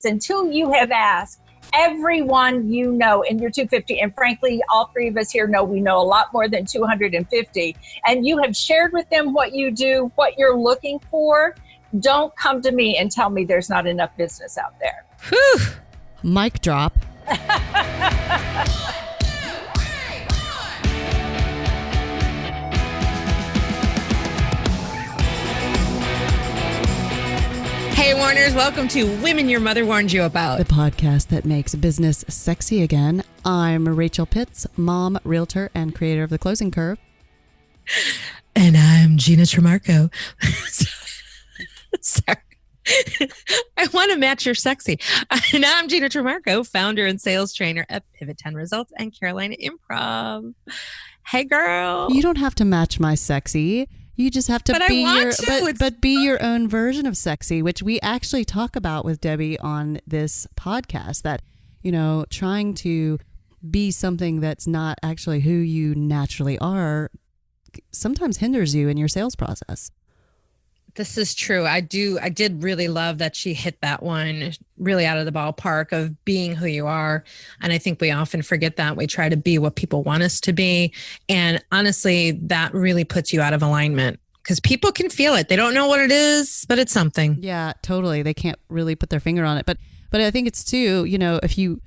until you have asked everyone you know in your 250, and frankly, all three of us here know we know a lot more than 250, and you have shared with them what you do, what you're looking for, don't come to me and tell me there's not enough business out there. Whew. Mic drop. Hey, Warners, welcome to Women Your Mother Warned You About, the podcast that makes business sexy again. I'm Rachel Pitts, mom, realtor, and creator of The Closing Curve. And I'm Gina Tremarco. Sorry. I want to match your sexy. And I'm Gina Tremarco, founder and sales trainer at Pivot 10 Results and Carolina Improv. Hey, girl. You don't have to match my sexy. You just have to be your own version of sexy, which we actually talk about with Debbie on this podcast, that, you know, trying to be something that's not actually who you naturally are sometimes hinders you in your sales process. This is true. I did really love that she hit that one really out of the ballpark of being who you are. And I think we often forget that. We try to be what people want us to be. And honestly, that really puts you out of alignment because people can feel it. They don't know what it is, but it's something. Yeah, totally. They can't really put their finger on it. But I think it's too, you know, if you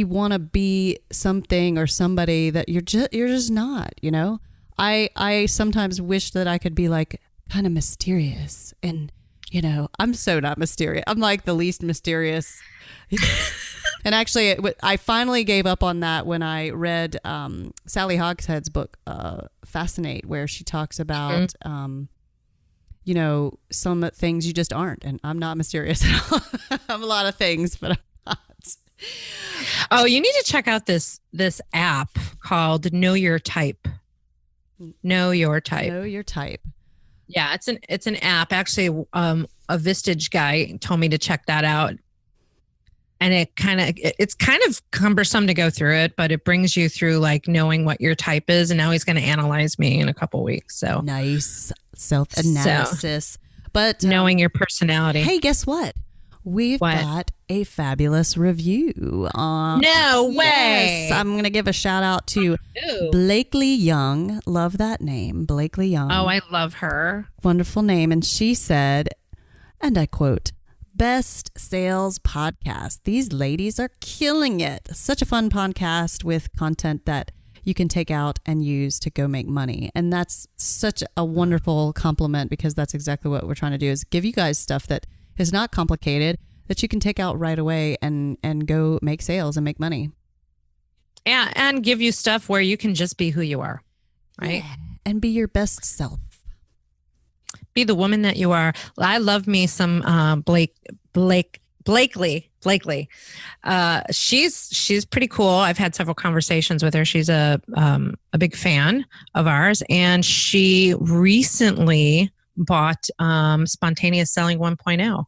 want to be something or somebody that you're just not, you know, I sometimes wish that I could be like, kind of mysterious, and you know, I'm so not mysterious. I'm like the least mysterious. And actually, I finally gave up on that when I read Sally Hogshead's book, Fascinate, where she talks about, you know, some things you just aren't, and I'm not mysterious at all. I'm a lot of things, but I'm not. Oh, you need to check out this app called Know Your Type. Know Your Type. Know Your Type. Yeah, it's an app. Actually, a Vistage guy told me to check that out. And it's kind of cumbersome to go through it, but it brings you through like knowing what your type is. And now he's going to analyze me in a couple weeks. So nice self-analysis. But knowing your personality. Hey, guess what? We've got a fabulous review. No way. Yes, I'm going to give a shout out to Blakely Young. Love that name, Blakely Young. Oh, I love her. Wonderful name. And she said, and I quote, "Best sales podcast. These ladies are killing it. Such a fun podcast with content that you can take out and use to go make money." And that's such a wonderful compliment, because that's exactly what we're trying to do, is give you guys stuff that is not complicated, that you can take out right away and go make sales and make money. Yeah, and give you stuff where you can just be who you are, right? Yeah, and be your best self. Be the woman that you are. I love me some Blakely. She's pretty cool. I've had several conversations with her. She's a big fan of ours, and she recently bought Spontaneous Selling 1.0.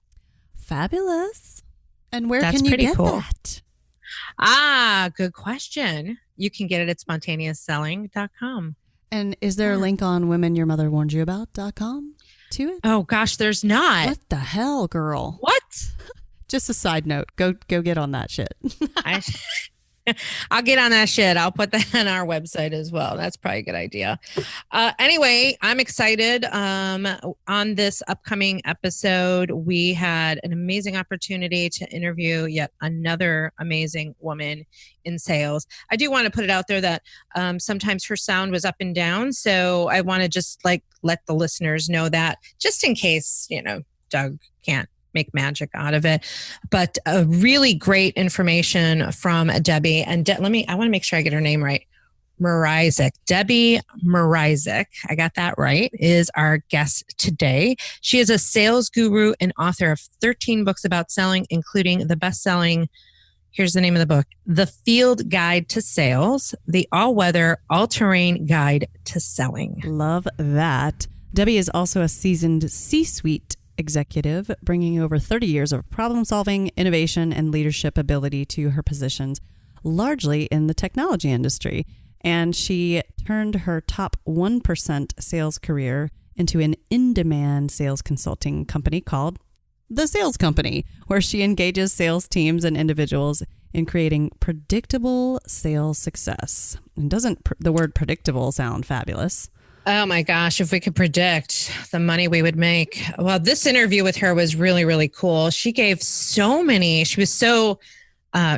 Fabulous. And where That's can you get cool. that? Good question. You can get it at spontaneousselling.com. And is there a link on womenyourmotherwarnedyouabout.com to it? Oh gosh, there's not. What the hell, girl? What? Just a side note. Go get on that shit. I'll get on that shit. I'll put that on our website as well. That's probably a good idea. Anyway, I'm excited. On this upcoming episode, we had an amazing opportunity to interview yet another amazing woman in sales. I do want to put it out there that sometimes her sound was up and down. So I want to just let the listeners know that, just in case, you know, Doug can't make magic out of it. But really great information from Debbie. And I want to make sure I get her name right. Mrazek. Debbie Mrazek, I got that right, is our guest today. She is a sales guru and author of 13 books about selling, including the best-selling, here's the name of the book, The Field Guide to Sales, the all-weather, all-terrain guide to selling. Love that. Debbie is also a seasoned C-suite executive, bringing over 30 years of problem solving, innovation, and leadership ability to her positions, largely in the technology industry. And she turned her top 1% sales career into an in-demand sales consulting company called The Sales Company, where she engages sales teams and individuals in creating predictable sales success. And doesn't the word predictable sound fabulous? Oh my gosh, if we could predict the money we would make. Well, this interview with her was really, really cool. She was so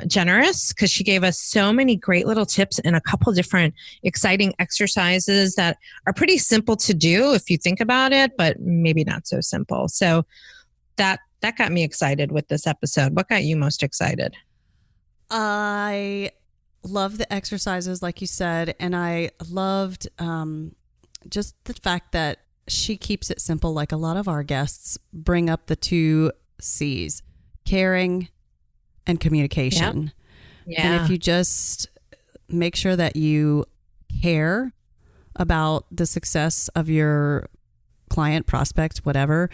generous because she gave us so many great little tips and a couple different exciting exercises that are pretty simple to do if you think about it, but maybe not so simple. So that got me excited with this episode. What got you most excited? I love the exercises, like you said, and I loved just the fact that she keeps it simple. Like a lot of our guests bring up the 2 C's, caring and communication. Yeah. And if you just make sure that you care about the success of your client, prospect, whatever,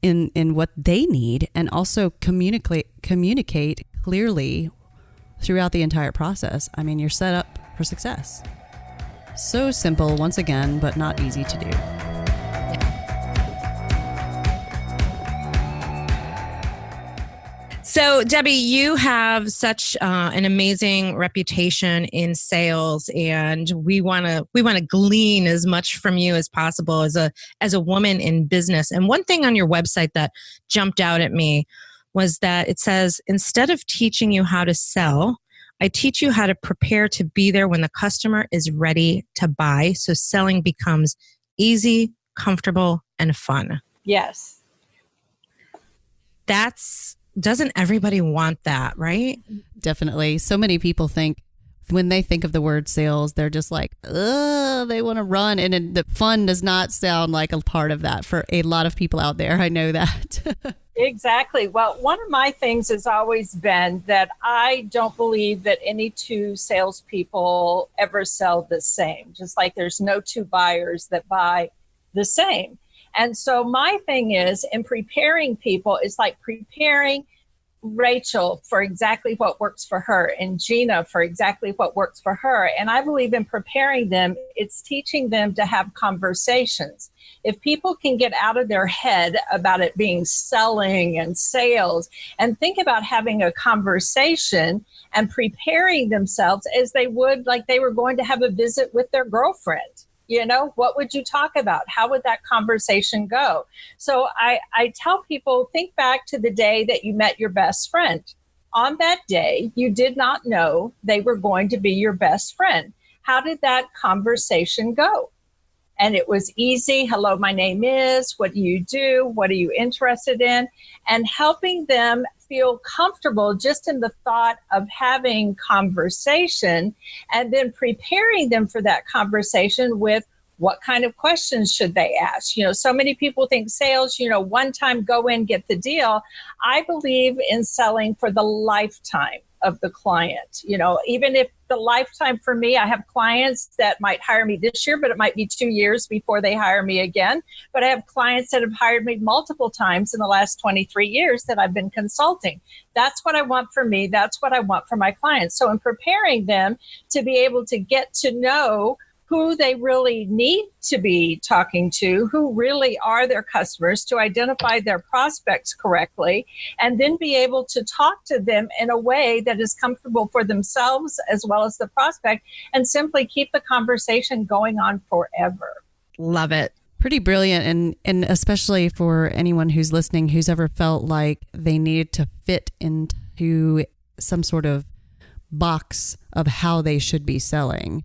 in what they need, and also communicate clearly throughout the entire process, I mean, you're set up for success. So simple, once again, but not easy to do. So, Debbie, you have such an amazing reputation in sales, and we want to glean as much from you as possible as a woman in business. And one thing on your website that jumped out at me was that it says, instead of teaching you how to sell, I teach you how to prepare to be there when the customer is ready to buy. So selling becomes easy, comfortable, and fun. Yes. Doesn't everybody want that, right? Definitely. So many people think when they think of the word sales, they're just like, they want to run. And the fun does not sound like a part of that for a lot of people out there. I know that. Exactly. Well, one of my things has always been that I don't believe that any 2 salespeople ever sell the same, just like there's no 2 buyers that buy the same. And so my thing is, in preparing people, it's like preparing Rachel for exactly what works for her and Gina for exactly what works for her. And I believe in preparing them, it's teaching them to have conversations. If people can get out of their head about it being selling and sales and think about having a conversation and preparing themselves as they would like they were going to have a visit with their girlfriend. You know, what would you talk about? How would that conversation go? So I tell people, think back to the day that you met your best friend. On that day, you did not know they were going to be your best friend. How did that conversation go? And it was easy. Hello, my name is, what do you do? What are you interested in? And helping them feel comfortable just in the thought of having conversation, and then preparing them for that conversation with what kind of questions should they ask? You know, so many people think sales, one time go in, get the deal. I believe in selling for the lifetime of the client. Even if the lifetime for me, I have clients that might hire me this year, but it might be 2 years before they hire me again. But I have clients that have hired me multiple times in the last 23 years that I've been consulting. That's what I want for me. That's what I want for my clients. So in preparing them to be able to get to know who they really need to be talking to, who really are their customers, to identify their prospects correctly, and then be able to talk to them in a way that is comfortable for themselves as well as the prospect, and simply keep the conversation going on forever. Love it. Pretty brilliant. And especially for anyone who's listening, who's ever felt like they needed to fit into some sort of box of how they should be selling.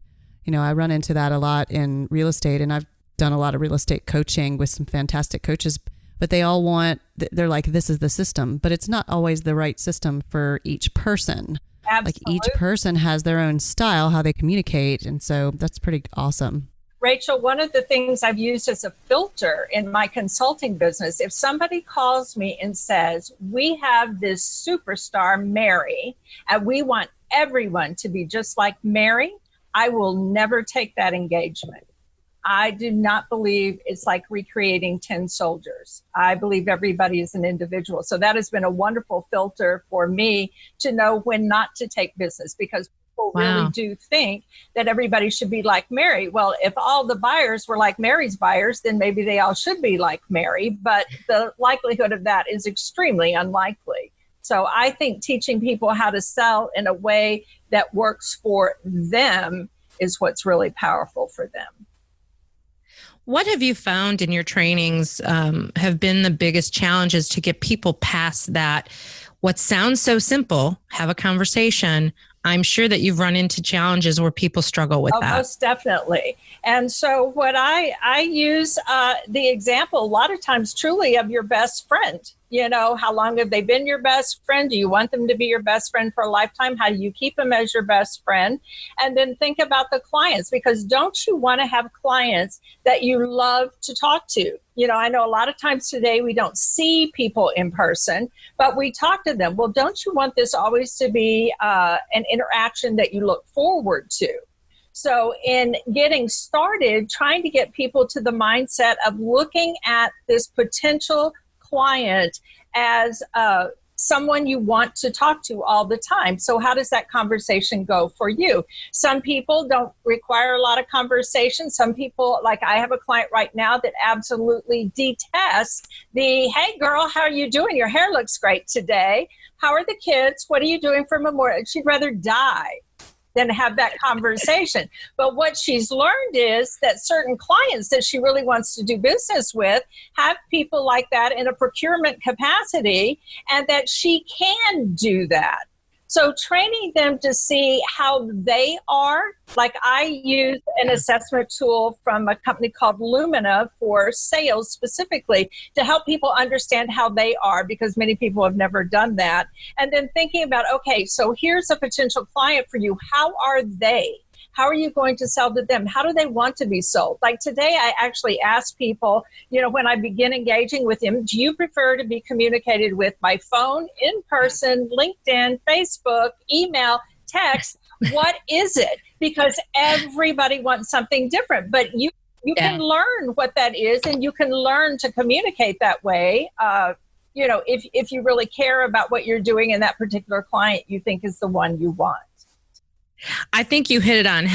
I run into that a lot in real estate, and I've done a lot of real estate coaching with some fantastic coaches, but they all they're like, this is the system, but it's not always the right system for each person. Absolutely. Like each person has their own style, how they communicate. And so that's pretty awesome. Rachel, one of the things I've used as a filter in my consulting business, if somebody calls me and says, we have this superstar, Mary, and we want everyone to be just like Mary, I will never take that engagement. I do not believe it's like recreating 10 soldiers. I believe everybody is an individual. So that has been a wonderful filter for me to know when not to take business, because people really do think that everybody should be like Mary. Well, if all the buyers were like Mary's buyers, then maybe they all should be like Mary, but the likelihood of that is extremely unlikely. So I think teaching people how to sell in a way that works for them is what's really powerful for them. What have you found in your trainings have been the biggest challenges to get people past that? What sounds so simple, have a conversation. I'm sure that you've run into challenges where people struggle with that. Most definitely. And so what I use the example a lot of times truly of your best friend. You know, how long have they been your best friend? Do you want them to be your best friend for a lifetime? How do you keep them as your best friend? And then think about the clients, because don't you want to have clients that you love to talk to? You know, I know a lot of times today we don't see people in person, but we talk to them. Well, don't you want this always to be an interaction that you look forward to? So in getting started, trying to get people to the mindset of looking at this potential client as someone you want to talk to all the time. So how does that conversation go for you? Some people don't require a lot of conversation. Some people, like I have a client right now that absolutely detests the, hey girl, how are you doing? Your hair looks great today. How are the kids? What are you doing for Memorial? She'd rather die than have that conversation. But what she's learned is that certain clients that she really wants to do business with have people like that in a procurement capacity, and that she can do that. So training them to see how they are, like I use an assessment tool from a company called Lumina for sales specifically to help people understand how they are, because many people have never done that. And then thinking about, okay, so here's a potential client for you. How are they? How are you going to sell to them? How do they want to be sold? Like today, I actually ask people, you know, when I begin engaging with them, do you prefer to be communicated with by phone, in person, LinkedIn, Facebook, email, text? What is it? Because everybody wants something different, but you can learn what that is, and you can learn to communicate that way. You know, if you really care about what you're doing and that particular client you think is the one you want. I think you hit it on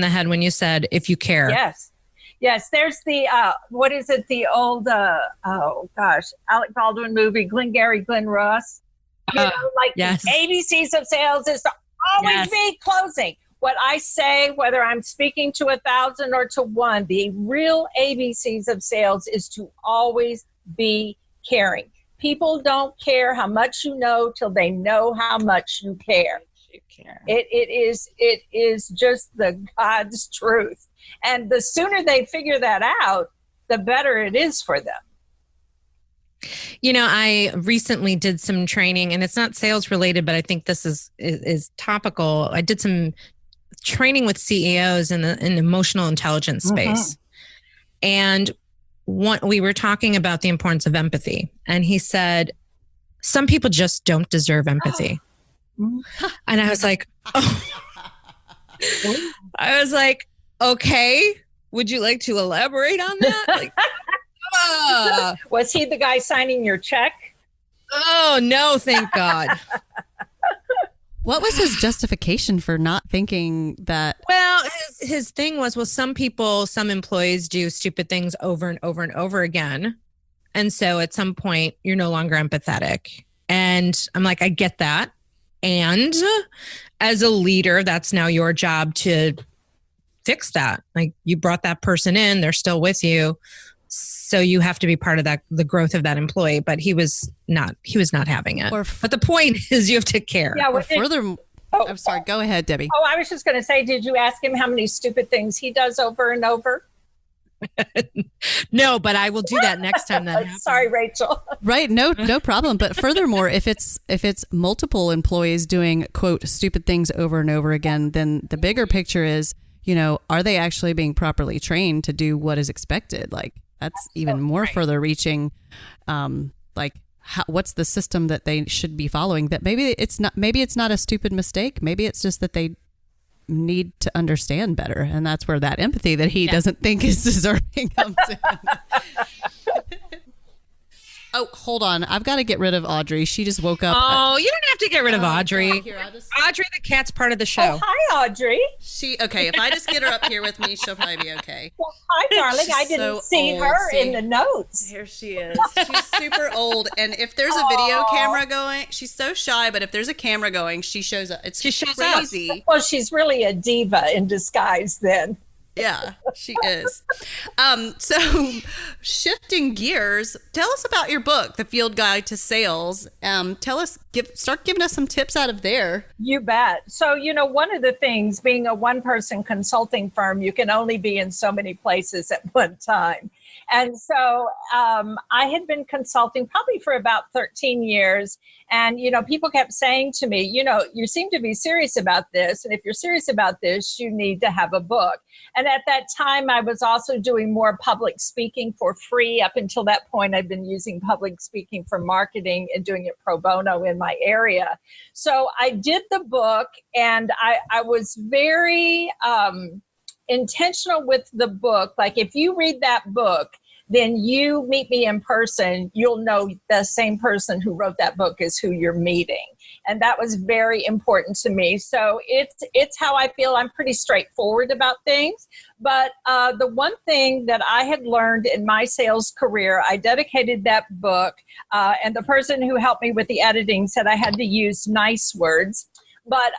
the head when you said, if you care. Yes. There's the, what is it? The old, Alec Baldwin movie, Glengarry Glen Ross. You know, like yes. The ABCs of sales is to always be closing. What I say, whether I'm speaking to 1,000 or to 1, the real ABCs of sales is to always be caring. People don't care how much you know till they know how much you care. It is just the God's truth. And the sooner they figure that out, the better it is for them. You know, I recently did some training, and it's not sales related, but I think this is topical. I did some training with CEOs in the emotional intelligence space. And we were talking about the importance of empathy. And he said, some people just don't deserve empathy. And I was like, okay, would you like to elaborate on that? Like, was he the guy signing your check? Oh, no, thank God. What was his justification for not thinking that? Well, his thing was, some employees do stupid things over and over and over again. And so at some point, you're no longer empathetic. And I'm like, I get that. And as a leader, that's now your job to fix that. Like, you brought that person in, they're still with you. So you have to be part of that, the growth of that employee. But he was not having it. But the point is, you have to care. Yeah. I'm sorry. Go ahead, Debbie. Oh, I was just going to say, did you ask him how many stupid things he does over and over? No, but I will do that next time that happens. Sorry, Rachel. Right. No problem. But furthermore, if it's multiple employees doing, quote, stupid things over and over again, then the bigger picture is, you know, are they actually being properly trained to do what is expected? Like, that's even more further reaching. What's the system that they should be following? That maybe it's not a stupid mistake. Maybe it's just that they need to understand better, and that's where that empathy that he doesn't think is deserving comes in. Oh, hold on. I've got to get rid of Audrey. She just woke up. Oh, you don't have to get rid of Audrey. Here, Audrey, the cat's part of the show. Oh, hi, Audrey. Okay, if I just get her up here with me, she'll probably be okay. Well, hi, darling. I didn't see her in the notes. Here she is. She's super old. And if there's a video camera going, she's so shy, but if there's a camera going, she shows up. She shows crazy. Up. Well, she's really a diva in disguise then. Yeah, she is. So shifting gears, tell us about your book, The Field Guide to Sales. Start giving us some tips out of there. You bet. So, one of the things, being a one-person consulting firm, you can only be in so many places at one time. And so I had been consulting probably for about 13 years. And, people kept saying to me, you seem to be serious about this. And if you're serious about this, you need to have a book. And at that time, I was also doing more public speaking for free. Up until that point, I'd been using public speaking for marketing and doing it pro bono in my area. So I did the book, and I was very intentional with the book. Like, if you read that book, then you meet me in person, you'll know the same person who wrote that book is who you're meeting. And that was very important to me. So it's how I feel. I'm pretty straightforward about things. But the one thing that I had learned in my sales career, I dedicated that book, and the person who helped me with the editing said I had to use nice words. But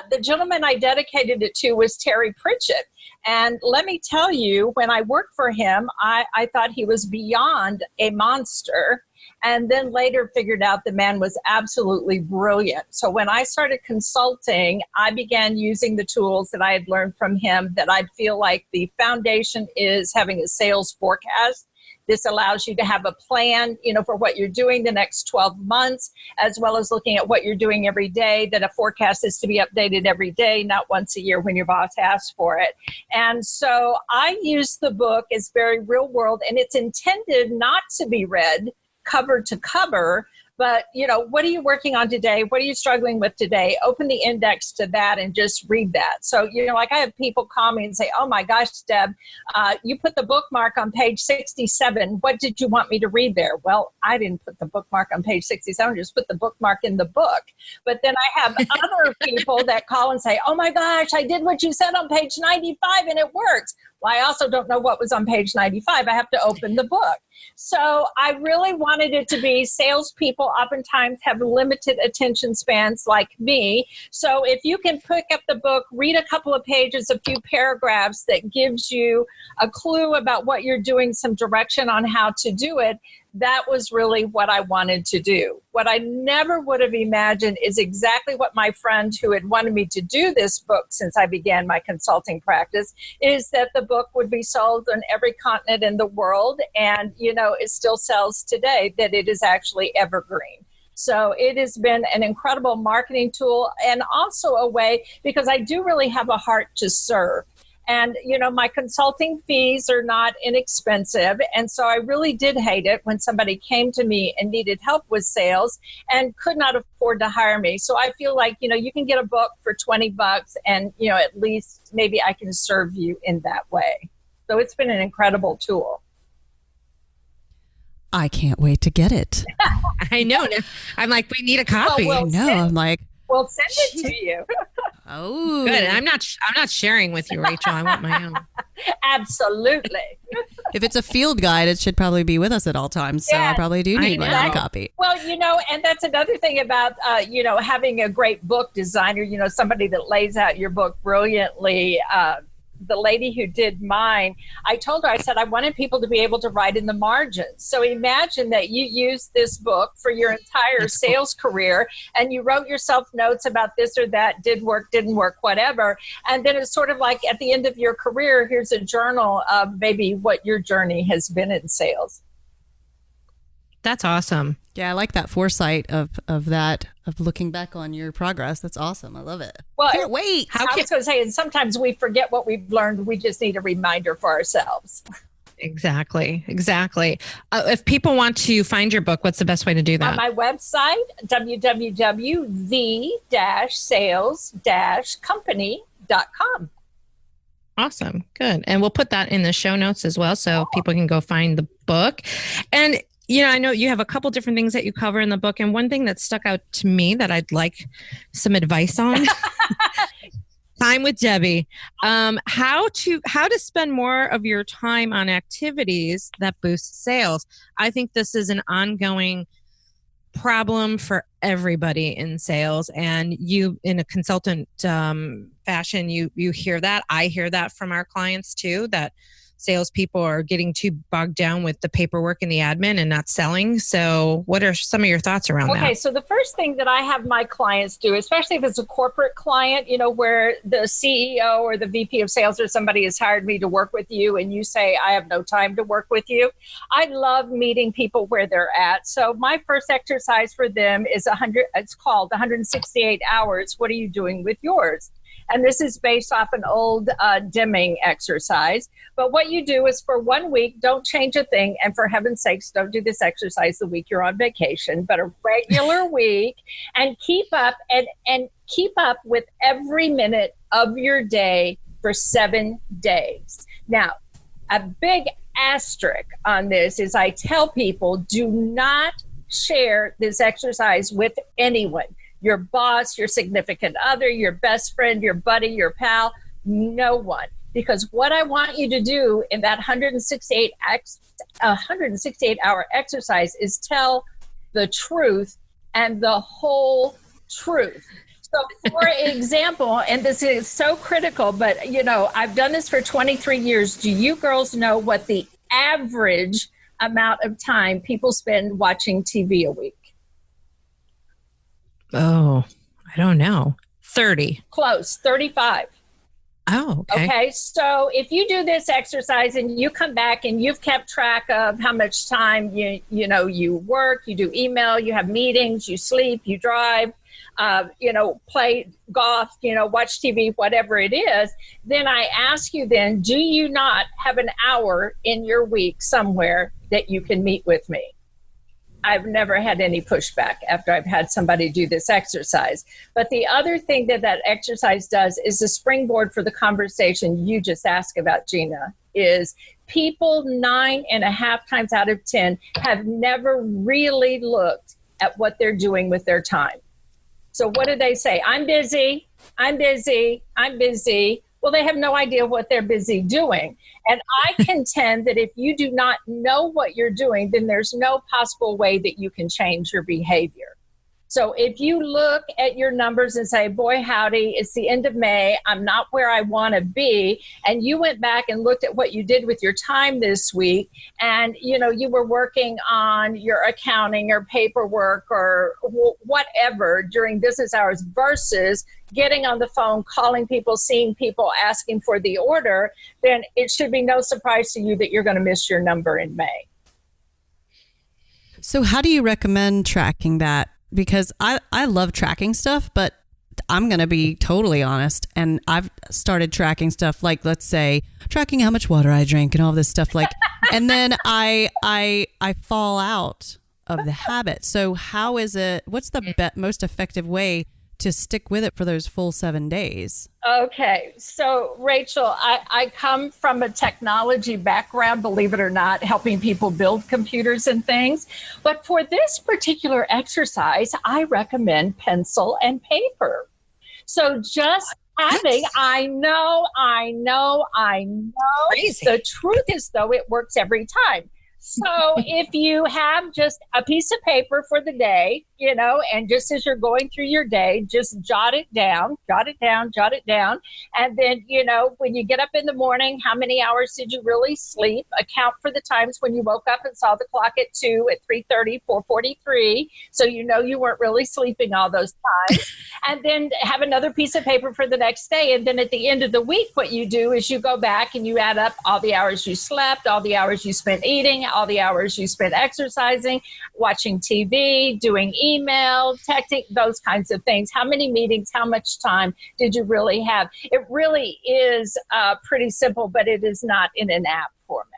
the gentleman I dedicated it to was Terry Pritchett. And let me tell you, when I worked for him, I thought he was beyond a monster. And then later figured out the man was absolutely brilliant. So when I started consulting, I began using the tools that I had learned from him, that I feel like the foundation is having a sales forecast. This allows you to have a plan, for what you're doing the next 12 months, as well as looking at what you're doing every day, that a forecast is to be updated every day, not once a year when your boss asks for it. And so I use the book as very real world, and it's intended not to be read cover to cover, but, what are you working on today? What are you struggling with today? Open the index to that and just read that. So, like I have people call me and say, oh my gosh, Deb, you put the bookmark on page 67. What did you want me to read there? Well, I didn't put the bookmark on page 67, just put the bookmark in the book. But then I have other people that call and say, oh my gosh, I did what you said on page 95 and it works. Well, I also don't know what was on page 95. I have to open the book. So I really wanted it to be salespeople oftentimes have limited attention spans like me. So if you can pick up the book, read a couple of pages, a few paragraphs that gives you a clue about what you're doing, some direction on how to do it, that was really what I wanted to do. What I never would have imagined is exactly what my friend who had wanted me to do this book since I began my consulting practice, is that the book would be sold on every continent in the world. And, it still sells today, that it is actually evergreen. So it has been an incredible marketing tool, and also a way, because I do really have a heart to serve. And, my consulting fees are not inexpensive. And so I really did hate it when somebody came to me and needed help with sales and could not afford to hire me. So I feel like, you can get a book for $20 and, at least maybe I can serve you in that way. So it's been an incredible tool. I can't wait to get it. I know. I'm like, we need a copy. Well, I know. I'm like, we'll send it to you. Oh, good. I'm not sharing with you, Rachel. I want my own. Absolutely. If it's a field guide, it should probably be with us at all times. So I probably do need my own copy. Well, and that's another thing about, having a great book designer, somebody that lays out your book brilliantly. The lady who did mine, I told her, I said, I wanted people to be able to write in the margins. So imagine that you used this book for your entire sales career, and you wrote yourself notes about this or that, did work, didn't work, whatever. And then it's sort of like at the end of your career, here's a journal of maybe what your journey has been in sales. That's awesome. Yeah, I like that foresight of looking back on your progress. That's awesome. I love it. Well, can't wait. I was going to say, and sometimes we forget what we've learned. We just need a reminder for ourselves. Exactly. If people want to find your book, what's the best way to do that? On my website, www.the-sales-company.com. Awesome. Good. And we'll put that in the show notes as well, so people can go find the book. And I know you have a couple different things that you cover in the book. And one thing that stuck out to me that I'd like some advice on. Time with Debbie. How to spend more of your time on activities that boost sales. I think this is an ongoing problem for everybody in sales, and you, in a consultant fashion, you hear that. I hear that from our clients too, that salespeople are getting too bogged down with the paperwork and the admin and not selling. So what are some of your thoughts around that? Okay, so the first thing that I have my clients do, especially if it's a corporate client, where the CEO or the VP of sales or somebody has hired me to work with you and you say, I have no time to work with you. I love meeting people where they're at. So my first exercise for them is it's called 168 hours. What are you doing with yours? And this is based off an old Deming exercise. But what you do is for 1 week, don't change a thing. And for heaven's sakes, don't do this exercise the week you're on vacation, but a regular week, and keep up with every minute of your day for 7 days. Now, a big asterisk on this is I tell people, do not share this exercise with anyone. Your boss, your significant other, your best friend, your buddy, your pal, no one. Because what I want you to do in that 168-hour exercise is tell the truth and the whole truth. So for example, and this is so critical, but I've done this for 23 years. Do you girls know what the average amount of time people spend watching TV a week? Oh, I don't know. 30. Close, 35. Oh, okay. Okay, so if you do this exercise and you come back and you've kept track of how much time you work, you do email, you have meetings, you sleep, you drive, play golf, watch TV, whatever it is, then I ask you then, do you not have an hour in your week somewhere that you can meet with me? I've never had any pushback after I've had somebody do this exercise. But the other thing that exercise does is the springboard for the conversation you just asked about, Gina, is people 9.5 times out of 10 have never really looked at what they're doing with their time. So what do they say? I'm busy, I'm busy, I'm busy. Well, they have no idea what they're busy doing. And I contend that if you do not know what you're doing, then there's no possible way that you can change your behavior. So if you look at your numbers and say, boy, howdy, it's the end of May, I'm not where I want to be, and you went back and looked at what you did with your time this week, and you were working on your accounting or paperwork or whatever during business hours versus getting on the phone, calling people, seeing people, asking for the order, then it should be no surprise to you that you're going to miss your number in May. So how do you recommend tracking that? Because I love tracking stuff, but I'm going to be totally honest. And I've started tracking stuff like, let's say, tracking how much water I drink and all this stuff. And then I fall out of the habit. So how is it, what's the most effective way to stick with it for those full 7 days? Okay. So Rachel, I come from a technology background, believe it or not, helping people build computers and things. But for this particular exercise, I recommend pencil and paper. So just having, I know. Crazy. The truth is, though, it works every time. So if you have just a piece of paper for the day, and just as you're going through your day, just jot it down. And then, when you get up in the morning, how many hours did you really sleep? Account for the times when you woke up and saw the clock at 2, at 3:30, 4:43. So you weren't really sleeping all those times. And then have another piece of paper for the next day. And then at the end of the week, what you do is you go back and you add up all the hours you slept, all the hours you spent eating, all the hours you spent exercising, watching TV, doing email, texting, those kinds of things. How many meetings, how much time did you really have? It really is pretty simple, but it is not in an app format.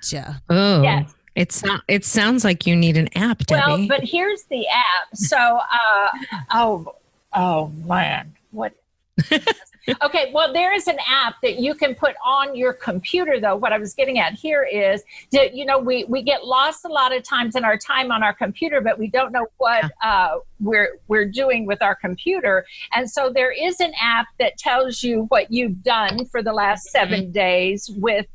Gotcha. Oh, yes. It sounds like you need an app, Debbie. Well, but here's the app. So, oh man, what? Okay, well, there is an app that you can put on your computer, though. What I was getting at here is that, we get lost a lot of times in our time on our computer, but we don't know what we're doing with our computer. And so there is an app that tells you what you've done for the last 7 days with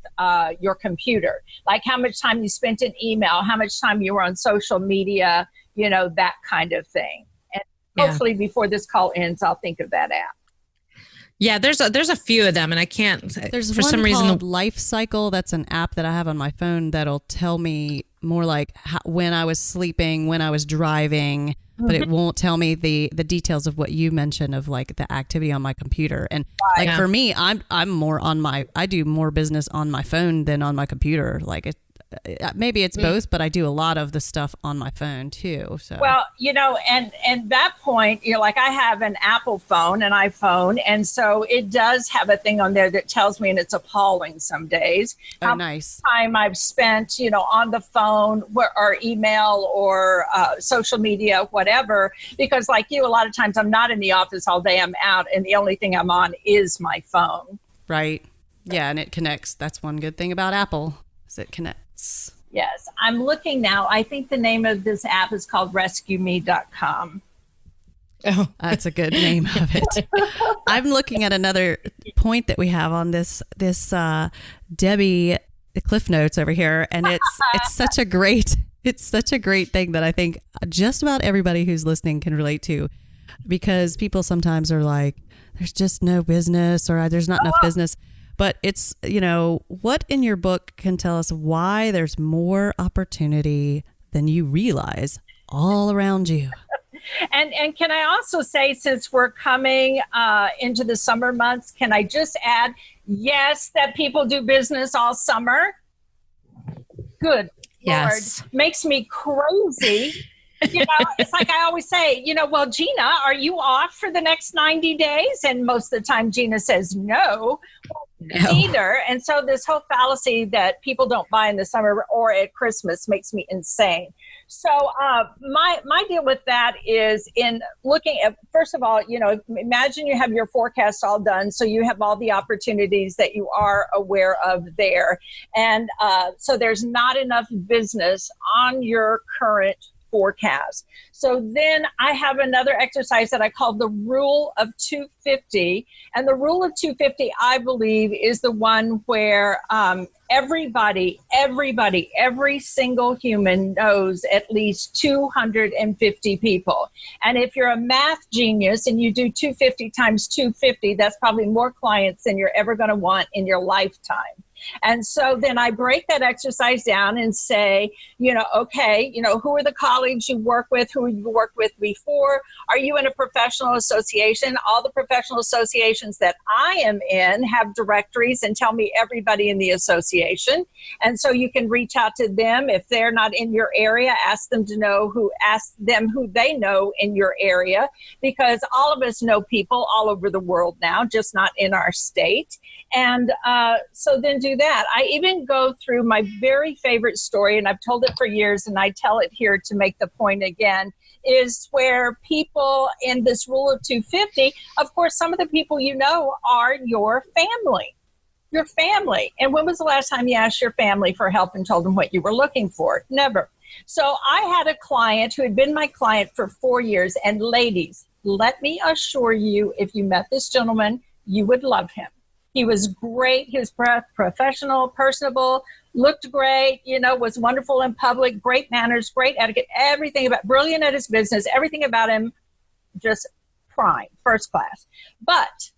your computer, like how much time you spent in email, how much time you were on social media, that kind of thing. And hopefully before this call ends, I'll think of that app. Yeah, there's a few of them, and I can't. There's for one some reason called Life Cycle. That's an app that I have on my phone that'll tell me more like when I was sleeping, when I was driving, but it won't tell me the details of what you mentioned of like the activity on my computer. And like for me, I'm more on I do more business on my phone than on my computer. Like maybe it's both, but I do a lot of the stuff on my phone too. So well, and that point, like I have an Apple phone, an iPhone, and so it does have a thing on there that tells me, and it's appalling some days, how much time I've spent, on the phone or email or social media, whatever. Because like you, a lot of times I'm not in the office all day. I'm out, and the only thing I'm on is my phone. Right. Yeah, and it connects. That's one good thing about Apple, is it connects. Yes, I'm looking now. I think the name of this app is called RescueMe.com. Oh, that's a good name of it. I'm looking at another point that we have on this Debbie Cliff Notes over here, and it's such a great thing that I think just about everybody who's listening can relate to, because people sometimes are like, there's just no business, or there's not enough business. But it's, what in your book can tell us why there's more opportunity than you realize all around you? And can I also say, since we're coming into the summer months, can I just add, yes, that people do business all summer? Good Yes. Lord, makes me crazy. It's like I always say, well, Gina, are you off for the next 90 days? And most of the time Gina says no. Either. And so this whole fallacy that people don't buy in the summer or at Christmas makes me insane. So my deal with that is in looking at, first of all, imagine you have your forecast all done. So you have all the opportunities that you are aware of there. And so there's not enough business on your current forecast. So then I have another exercise that I call the rule of 250. And the rule of 250, I believe, is the one where every single human knows at least 250 people. And if you're a math genius and you do 250 times 250, that's probably more clients than you're ever going to want in your lifetime. And so then I break that exercise down and say, okay, who are the colleagues you work with? Who you worked with before? Are you in a professional association? All the professional associations that I am in have directories and tell me everybody in the association. And so you can reach out to them. If they're not in your area, ask them who they know in your area, because all of us know people all over the world now, just not in our state. And so then do that. I even go through my very favorite story, and I've told it for years, and I tell it here to make the point again, is where people in this rule of 250, of course, some of the people are your family. Your family. And when was the last time you asked your family for help and told them what you were looking for? Never. So I had a client who had been my client for 4 years, and ladies, let me assure you, if you met this gentleman, you would love him. He was great. He was professional, personable, looked great, was wonderful in public, great manners, great etiquette, everything about, brilliant at his business, everything about him, just prime, first class. But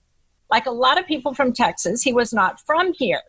like a lot of people from Texas, he was not from here.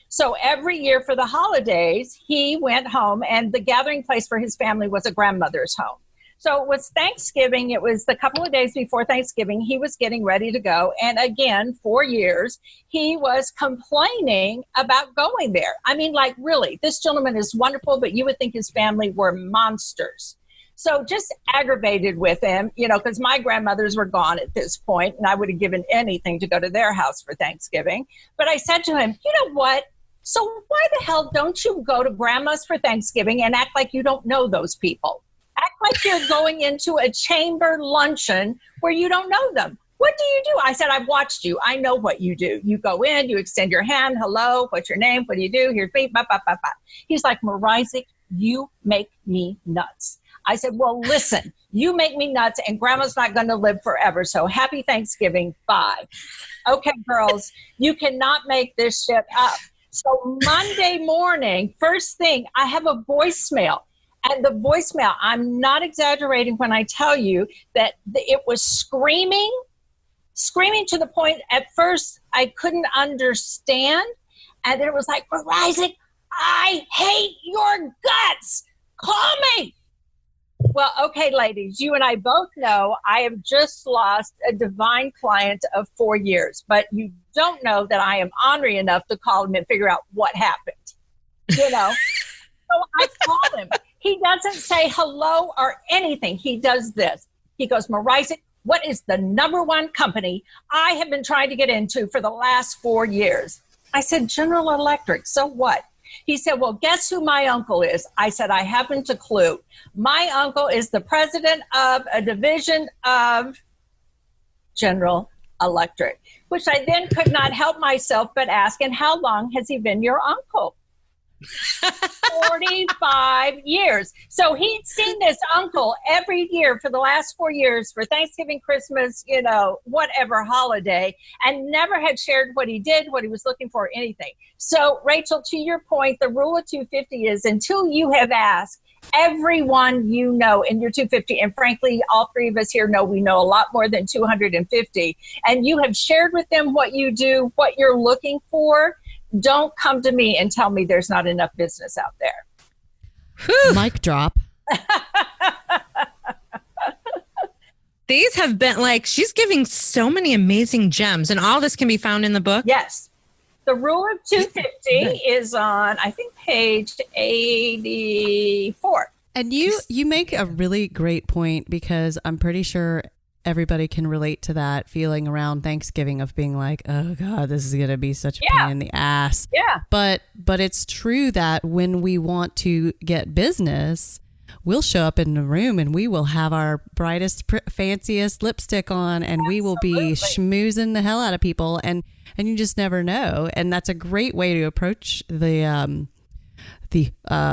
So every year for the holidays, he went home, and the gathering place for his family was a grandmother's home. So it was Thanksgiving. It was the couple of days before Thanksgiving. He was getting ready to go. And again, 4 years, he was complaining about going there. I mean, like, really, this gentleman is wonderful, but you would think his family were monsters. So just aggravated with him, because my grandmothers were gone at this point, and I would have given anything to go to their house for Thanksgiving. But I said to him, you know what? So why the hell don't you go to grandma's for Thanksgiving and act like you don't know those people? Act like you're going into a chamber luncheon where you don't know them. what do you do? I said, I've watched you. I know what you do. You go in, you extend your hand. Hello, what's your name? What do you do? Here's me. Blah, blah, blah, blah. He's like, Mrazek, you make me nuts. I said, well, listen, you make me nuts and grandma's not going to live forever. So happy Thanksgiving. Bye. Okay, girls, you cannot make this shit up. So Monday morning, first thing, I have a voicemail. And the voicemail, I'm not exaggerating when I tell you that it was screaming to the point at first I couldn't understand. And then it was like, Mrazek, I hate your guts. Call me. Well, okay, ladies, you and I both know I have just lost a divine client of 4 years, but you don't know that I am ornery enough to call him and figure out what happened, you know? So I call him. He doesn't say hello or anything. He does this. He goes, Mrazek, what is the number one company I have been trying to get into for the last 4 years? I said, General Electric. So what? He said, well, guess who my uncle is? I said, I haven't a clue. My uncle is the president of a division of General Electric, which I then could not help myself but ask, and how long has he been your uncle? 45 years. So he'd seen this uncle every year for the last 4 years for Thanksgiving, Christmas, you know, whatever holiday, and never had shared what he did, what he was looking for, anything. So Rachel, to your point, the rule of 250 is until you have asked everyone you know in your 250, and frankly, all three of us here know we know a lot more than 250, and you have shared with them what you do, what you're looking for, don't come to me and tell me there's not enough business out there. Whew. Mic drop. These have been like, she's giving so many amazing gems, and all this can be found in the book. Yes. The rule of 250 is on, I think, page 84. And you make a really great point, because I'm pretty sure everybody can relate to that feeling around Thanksgiving of being like, oh God, this is going to be such a pain in the ass. Yeah. But it's true that when we want to get business, we'll show up in the room and we will have our brightest, fanciest lipstick on, and we will be schmoozing the hell out of people. And you just never know. And that's a great way to approach the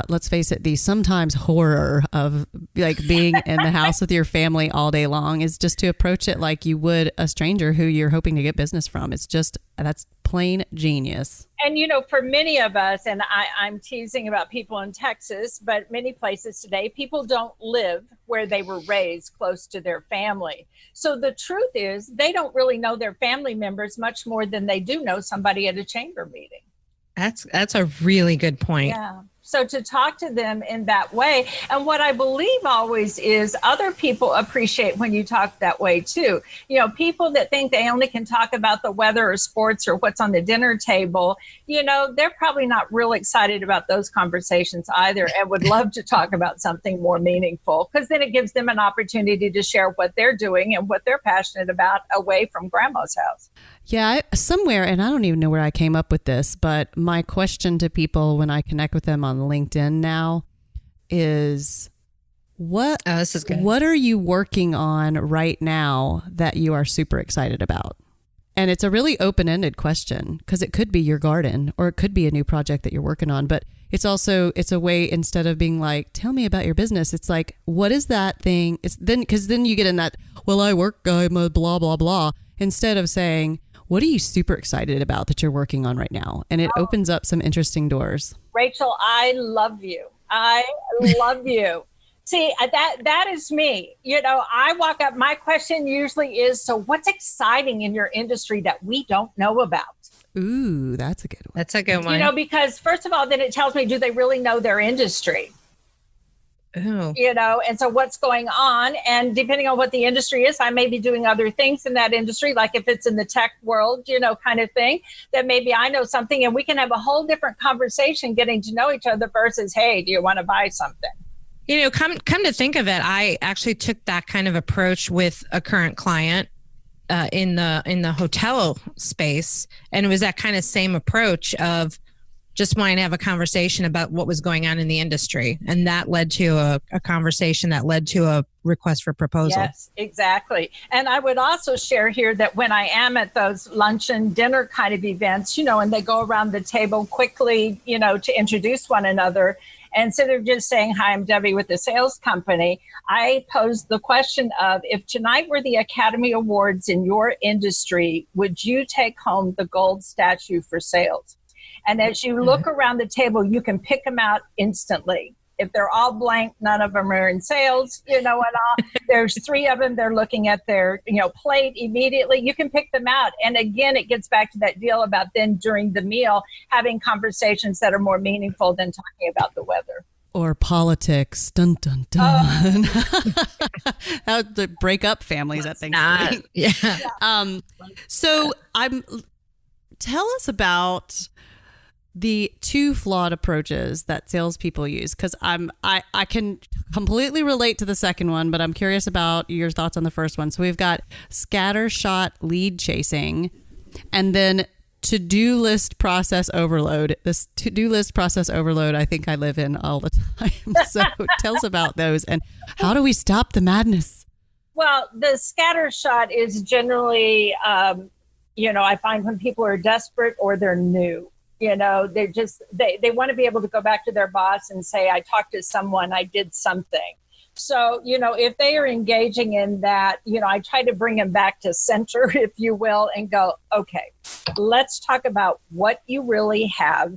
let's face it, the sometimes horror of like being in the house with your family all day long, is just to approach it like you would a stranger who you're hoping to get business from. It's just, that's plain genius. And, you know, for many of us, and I'm teasing about people in Texas, but many places today, people don't live where they were raised close to their family. So the truth is they don't really know their family members much more than they do know somebody at a chamber meeting. That's a really good point. Yeah. So to talk to them in that way, and what I believe always is other people appreciate when you talk that way too. You know, people that think they only can talk about the weather or sports or what's on the dinner table, you know, they're probably not real excited about those conversations either, and would love to talk about something more meaningful, because then it gives them an opportunity to share what they're doing and what they're passionate about away from grandma's house. Yeah, somewhere, and I don't even know where I came up with this, but my question to people when I connect with them on LinkedIn now is, this is good. What are you working on right now that you are super excited about? And it's a really open-ended question, because it could be your garden, or it could be a new project that you're working on. But it's a way, instead of being like, tell me about your business, it's like, what is that thing? Because then you get in that, well, I'm a blah, blah, blah, instead of saying, what are you super excited about that you're working on right now? And it opens up some interesting doors. Rachel, I love you. I love you. See, that is me. You know, I walk up, my question usually is, so what's exciting in your industry that we don't know about? Ooh, that's a good one. That's a good one. You know, because first of all, then it tells me, do they really know their industry? Ooh. You know, and so what's going on, and depending on what the industry is, I may be doing other things in that industry, like if it's in the tech world, you know, kind of thing, that maybe I know something, and we can have a whole different conversation getting to know each other versus, hey, do you want to buy something? You know, come to think of it, I actually took that kind of approach with a current client in the hotel space, and it was that kind of same approach of just wanting to have a conversation about what was going on in the industry. And that led to a conversation that led to request for proposal. Yes, exactly. And I would also share here that when I am at those luncheon, dinner kind of events, and they go around the table quickly, to introduce one another, instead of just saying, hi, I'm Debbie with the sales company, I posed the question of, if tonight were the Academy Awards in your industry, would you take home the gold statue for sales? And as you look around the table, you can pick them out instantly. If they're all blank, none of them are in sales, and all. There's 3 of them. They're looking at their, plate immediately. You can pick them out. And again, it gets back to that deal about then during the meal, having conversations that are more meaningful than talking about the weather. Or politics. Dun, dun, dun. How to break up families at Thanksgiving. Yeah. So tell us about the 2 flawed approaches that salespeople use, because I can completely relate to the second one, but I'm curious about your thoughts on the first one. So we've got scattershot lead chasing, and then to-do list process overload. This to-do list process overload, I think I live in all the time. So tell us about those, and how do we stop the madness? Well, the scattershot is generally, I find when people are desperate or they're new. They're just, they want to be able to go back to their boss and say, I talked to someone, I did something. So, if they are engaging in that, I try to bring them back to center, if you will, and go, okay, let's talk about what you really have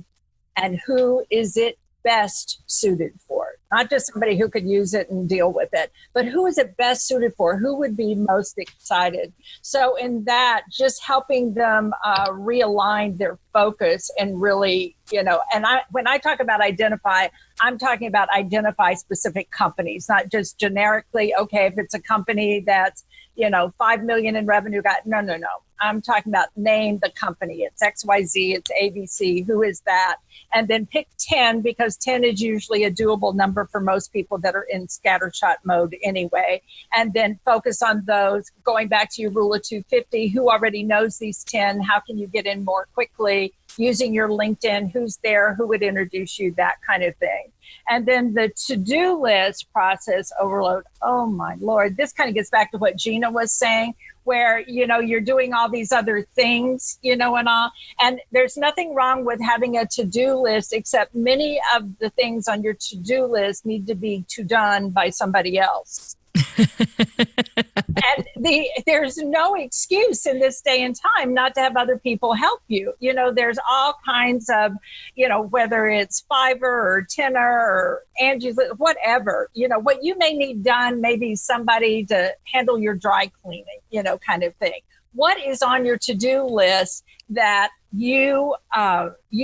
and who is it best suited for. Not just somebody who could use it and deal with it, but who is it best suited for? Who would be most excited? So in that, just helping them realign their focus and really, when I talk about identify, I'm talking about identify specific companies, not just generically, okay, if it's a company that's, 5 million in revenue, no. I'm talking about name the company. It's XYZ, it's ABC, who is that? And then pick 10, because 10 is usually a doable number for most people that are in scattershot mode anyway. And then focus on those. Going back to your rule of 250, who already knows these 10? How can you get in more quickly? Using your LinkedIn, who's there, who would introduce you, that kind of thing. And then the to-do list process overload. Oh my Lord, this kind of gets back to what Gina was saying, where, you're doing all these other things, and all. And there's nothing wrong with having a to-do list, except many of the things on your to-do list need to be done by somebody else. And there's no excuse in this day and time not to have other people help you. There's all kinds of, whether it's Fiverr or Tenor or Angie's, whatever, what you may need done, maybe somebody to handle your dry cleaning, kind of thing. What is on your to-do list that you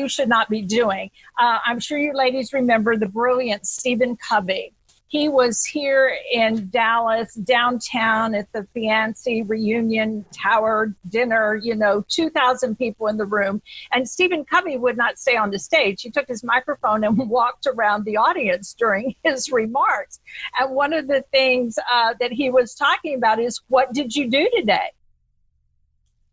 should not be doing? I'm sure you ladies remember the brilliant Stephen Covey. He was here in Dallas, downtown at the Fiancé Reunion Tower dinner, 2,000 people in the room. And Stephen Covey would not stay on the stage. He took his microphone and walked around the audience during his remarks. And one of the things that he was talking about is, what did you do today?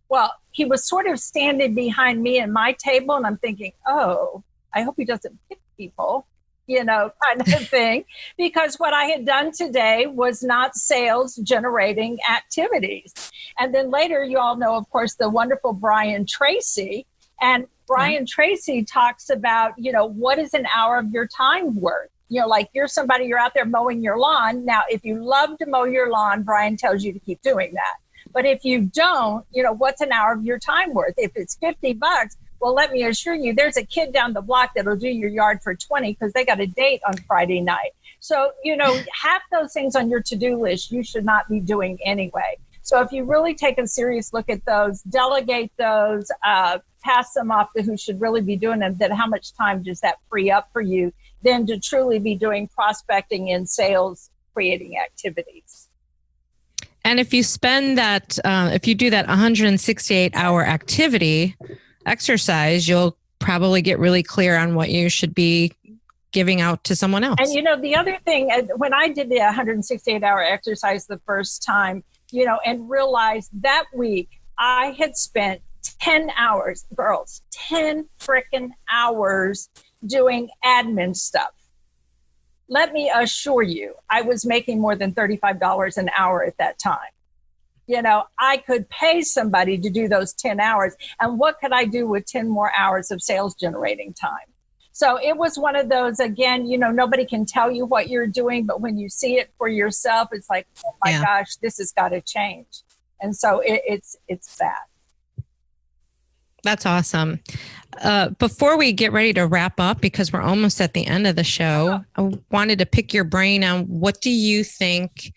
Well, he was sort of standing behind me and my table, and I'm thinking, oh, I hope he doesn't pick people. Kind of thing, because what I had done today was not sales generating activities. And then later, you all know, of course, the wonderful Brian Tracy. And Brian Tracy talks about, what is an hour of your time worth? Like you're somebody, you're out there mowing your lawn. Now, if you love to mow your lawn, Brian tells you to keep doing that. But if you don't, what's an hour of your time worth? If it's $50, well, let me assure you, there's a kid down the block that'll do your yard for 20 because they got a date on Friday night. So, half those things on your to-do list, you should not be doing anyway. So if you really take a serious look at those, delegate those, pass them off to who should really be doing them, then how much time does that free up for you then to truly be doing prospecting and sales creating activities? And if you spend that, if you do that 168-hour activity exercise, you'll probably get really clear on what you should be giving out to someone else. And, the other thing, when I did the 168-hour exercise the first time, and realized that week I had spent 10 hours, girls, 10 frickin' hours doing admin stuff. let me assure you, I was making more than $35 an hour at that time. You know, I could pay somebody to do those 10 hours. And what could I do with 10 more hours of sales generating time? So it was one of those, again, you know, nobody can tell you what you're doing, but when you see it for yourself, it's like, oh my gosh, this has got to change. And so it's that. That's awesome. Before we get ready to wrap up, because we're almost at the end of the show, I wanted to pick your brain on what do you think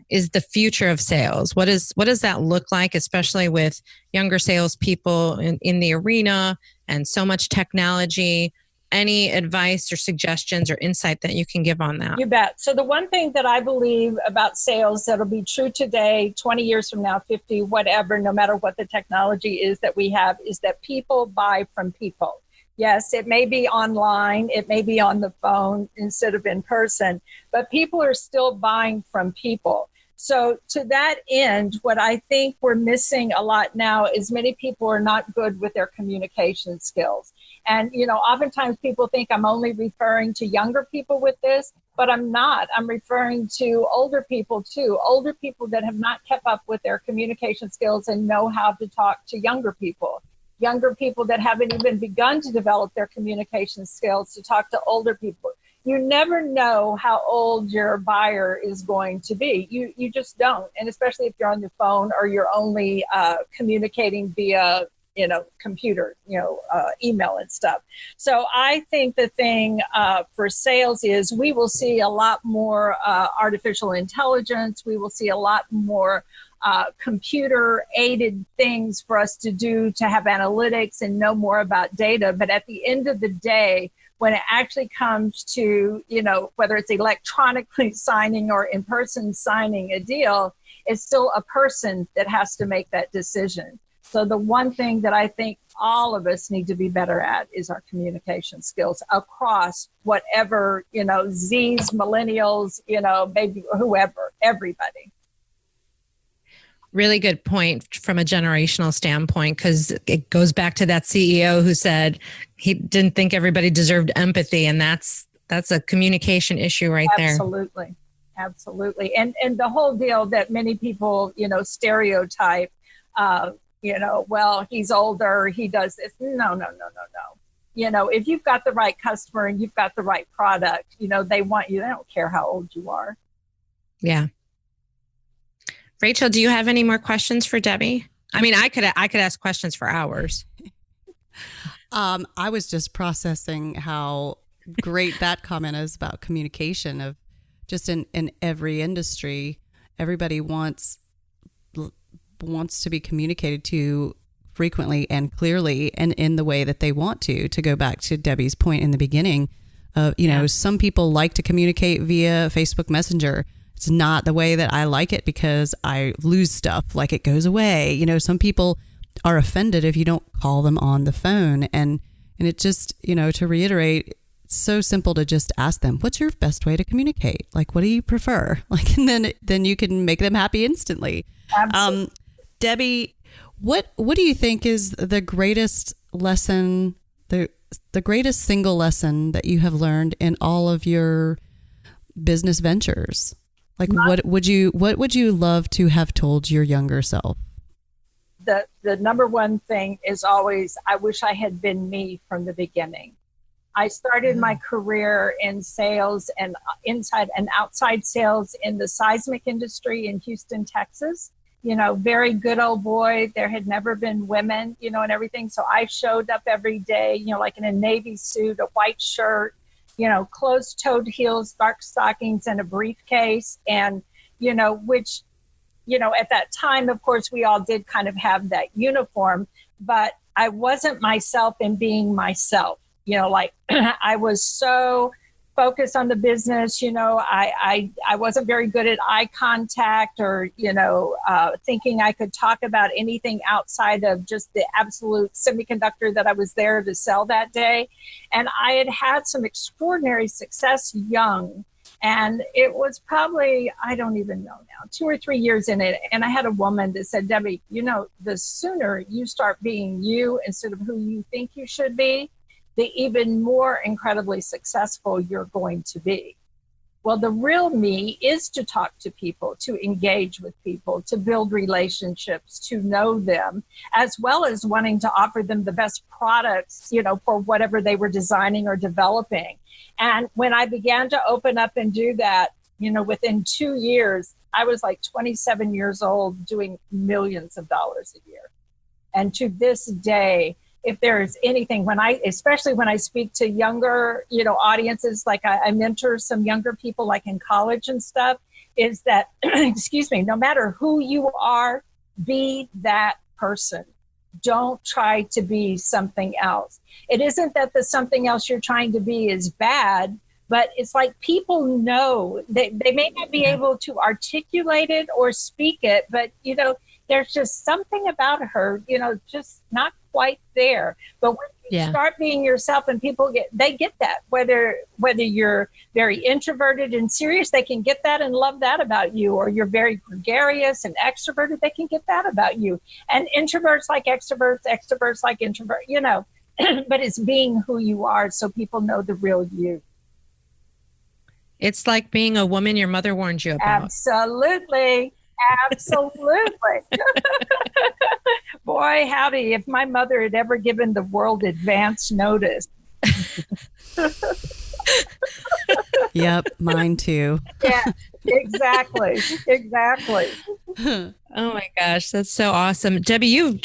is the future of sales? What does that look like, especially with younger salespeople in the arena and so much technology? Any advice or suggestions or insight that you can give on that? You bet. So the one thing that I believe about sales that'll be true today, 20 years from now, 50, whatever, no matter what the technology is that we have, is that people buy from people. Yes, it may be online, it may be on the phone instead of in person, but people are still buying from people. So to that end, what I think we're missing a lot now is many people are not good with their communication skills. And, you know, oftentimes people think I'm only referring to younger people with this, but I'm not. I'm referring to older people too, older people that have not kept up with their communication skills and know how to talk to younger people that haven't even begun to develop their communication skills to talk to older people. You never know how old your buyer is going to be. You just don't. And especially if you're on the phone or you're only communicating via, you know, computer, you know, email and stuff. So I think the thing for sales is we will see a lot more artificial intelligence. We will see a lot more computer aided things for us to do to have analytics and know more about data. But at the end of the day, when it actually comes to, you know, whether it's electronically signing or in person signing a deal, it's still a person that has to make that decision. So the one thing that I think all of us need to be better at is our communication skills across whatever, you know, Z's, millennials, you know, maybe whoever, everybody. Really good point from a generational standpoint, because it goes back to that CEO who said he didn't think everybody deserved empathy. And that's a communication issue right there. Absolutely. And the whole deal that many people, you know, stereotype, you know, well, he's older, he does this. No. You know, if you've got the right customer and you've got the right product, you know, they want you. They don't care how old you are. Yeah. Rachel, do you have any more questions for Debbie? I mean, I could ask questions for hours. I was just processing how great that comment is about communication of just in every industry, everybody wants to be communicated to frequently and clearly and in the way that they want to go back to Debbie's point in the beginning of, you know, some people like to communicate via Facebook Messenger. It's not the way that I like it because I lose stuff, like it goes away. You know, some people are offended if you don't call them on the phone. And it just, you know, to reiterate, it's so simple to just ask them, what's your best way to communicate? Like, what do you prefer? Like, and then you can make them happy instantly. Debbie, what do you think is the greatest lesson, the greatest single lesson that you have learned in all of your business ventures? Like, what would you love to have told your younger self? The number one thing is always, I wish I had been me from the beginning. I started my career in sales and inside and outside sales in the seismic industry in Houston, Texas. You know, very good old boy. There had never been women, you know, and everything. So I showed up every day, you know, like in a navy suit, a white shirt, you know, closed-toed heels, dark stockings, and a briefcase. And, you know, which, you know, at that time, of course, we all did kind of have that uniform, but I wasn't myself in being myself. You know, like I was so focused on the business, you know, I wasn't very good at eye contact or, you know, thinking I could talk about anything outside of just the absolute semiconductor that I was there to sell that day. And I had some extraordinary success young. And it was probably, I don't even know now, 2 or 3 years in it. And I had a woman that said, Debbie, you know, the sooner you start being you instead of who you think you should be, the even more incredibly successful you're going to be. Well, the real me is to talk to people, to engage with people, to build relationships, to know them, as well as wanting to offer them the best products, for whatever they were designing or developing. And when I began to open up and do that, within 2 years, I was like 27 years old doing millions of dollars a year. And to this day, if there is anything, especially when I speak to younger, audiences, like I mentor some younger people like in college and stuff, is that, excuse me, no matter who you are, be that person. Don't try to be something else. It isn't that the something else you're trying to be is bad, but it's like people know they may not be able to articulate it or speak it, but, there's just something about her, just not quite there. But when you start being yourself and people get that, whether you're very introverted and serious, they can get that and love that about you, or you're very gregarious and extroverted, they can get that about you. And introverts like extroverts, extroverts like introverts, but it's being who you are so people know the real you. It's like being a woman your mother warned you about. Absolutely. Boy, howdy, if my mother had ever given the world advance notice. Yep, mine too. Yeah, exactly. Oh my gosh, that's so awesome. Debbie, you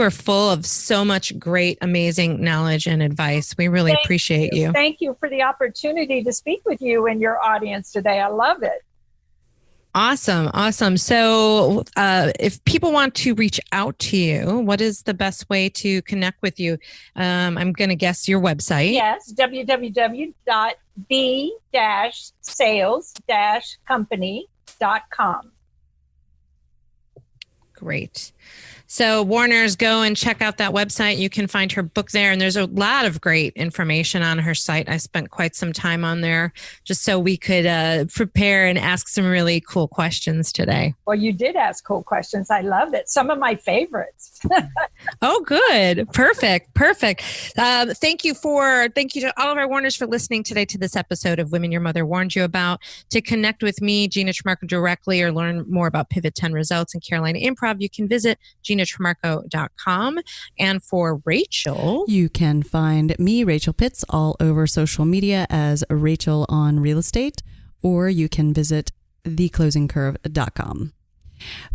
are full of so much great, amazing knowledge and advice. We really appreciate you. Thank you for the opportunity to speak with you and your audience today. I love it. Awesome. So if people want to reach out to you, what is the best way to connect with you? I'm going to guess your website. Yes, www.b-sales-company.com. Great. So Warners, go and check out that website. You can find her book there, and there's a lot of great information on her site. I spent quite some time on there just so we could prepare and ask some really cool questions today. Well, you did ask cool questions. I loved it. Some of my favorites. Oh, good. Perfect. Thank you to all of our Warners for listening today to this episode of Women Your Mother Warned You About. To connect with me, Gina Trimarco, directly, or learn more about Pivot 10 results and Carolina Improv, you can visit GinaTrimarco.com. And for Rachel, you can find me, Rachel Pitts, all over social media as Rachel on Real Estate, or you can visit theclosingcurve.com.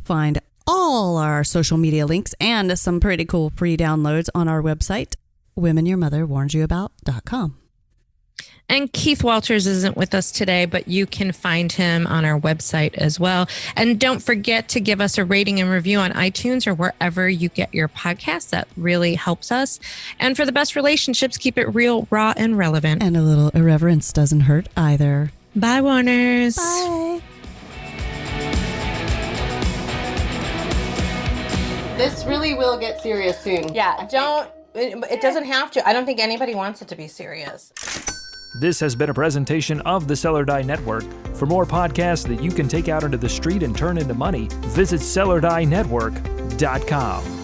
Find all our social media links and some pretty cool free downloads on our website, womenyourmotherwarnsyouabout.com. And Keith Walters isn't with us today, but you can find him on our website as well. And don't forget to give us a rating and review on iTunes or wherever you get your podcasts. That really helps us. And for the best relationships, keep it real, raw, and relevant. And a little irreverence doesn't hurt either. Bye, Warners. Bye. This really will get serious soon. Yeah, it doesn't have to. I don't think anybody wants it to be serious. This has been a presentation of the Sell or Die Network. For more podcasts that you can take out into the street and turn into money, visit sellordienetwork.com.